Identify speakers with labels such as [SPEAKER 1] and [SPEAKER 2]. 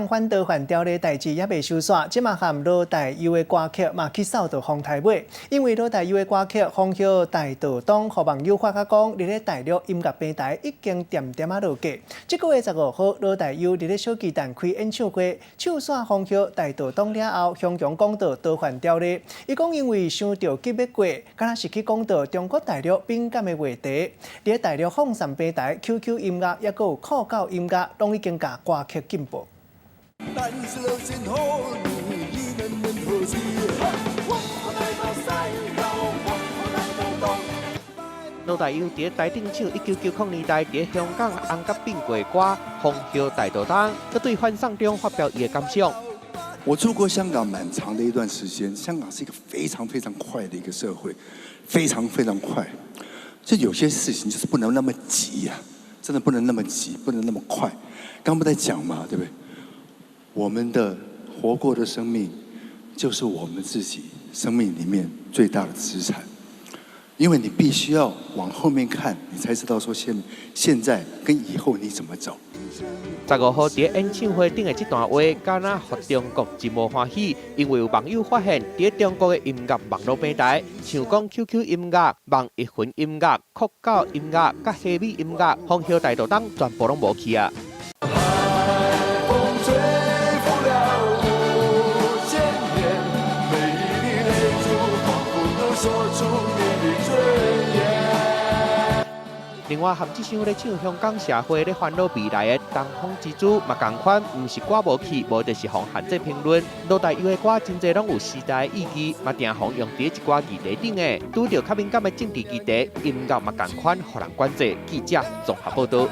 [SPEAKER 1] 反倒反调的代志也未收煞，即嘛含罗大佑的歌曲嘛去扫到风台尾，因为罗大佑的歌曲风向大道东，互网友发觉讲，伫咧大陆音乐平台已经点点啊落价。这个月15号，罗大佑伫咧小巨蛋开演唱会，唱煞风向大道东了后，雄雄讲到倒反调咧。伊讲因为想到急要过，敢若是去讲到中国大陆敏感的话题，伫咧大陆放送平台 QQ 音乐，也有酷狗音乐，拢已经甲歌曲禁播。
[SPEAKER 2] 但是流星后，你依然能呼吸。我来到西岛，我来到东。
[SPEAKER 3] 罗大佑伫台顶唱1990年代伫香港红甲变过歌《风萧大道东》，佮对翻唱中发表伊的感想。
[SPEAKER 2] 我住过香港蛮长的一段时间，香港是一个非常非常快的一个社会，非常非常快。就有些事情就是不能那么急呀、真的不能那么急，不能那么快。刚不在讲嘛，对不对？ 我们的活过的生命，就是我们自己生命里面最大的资产。因为你必须要往后面看，你才知道说现在跟以后你怎么走。
[SPEAKER 3] 15号伫演唱会顶的这段话，敢若互中国真无欢喜，因为有网友发现，伫中国的音乐网络平台，像讲 QQ 音乐、网易云音乐、酷狗音乐、甲虾米音乐、风萧大道东全部拢无去啊。 另外，含这首咧唱香港社会咧烦恼未来的东方之珠嘛同款，毋是歌无去，无就是互限制评论。罗大佑的歌真侪拢有时代意义，嘛定互用伫一寡议题顶的，拄着较敏感的政治议题，音乐嘛同款，互人关注。记者综合报道。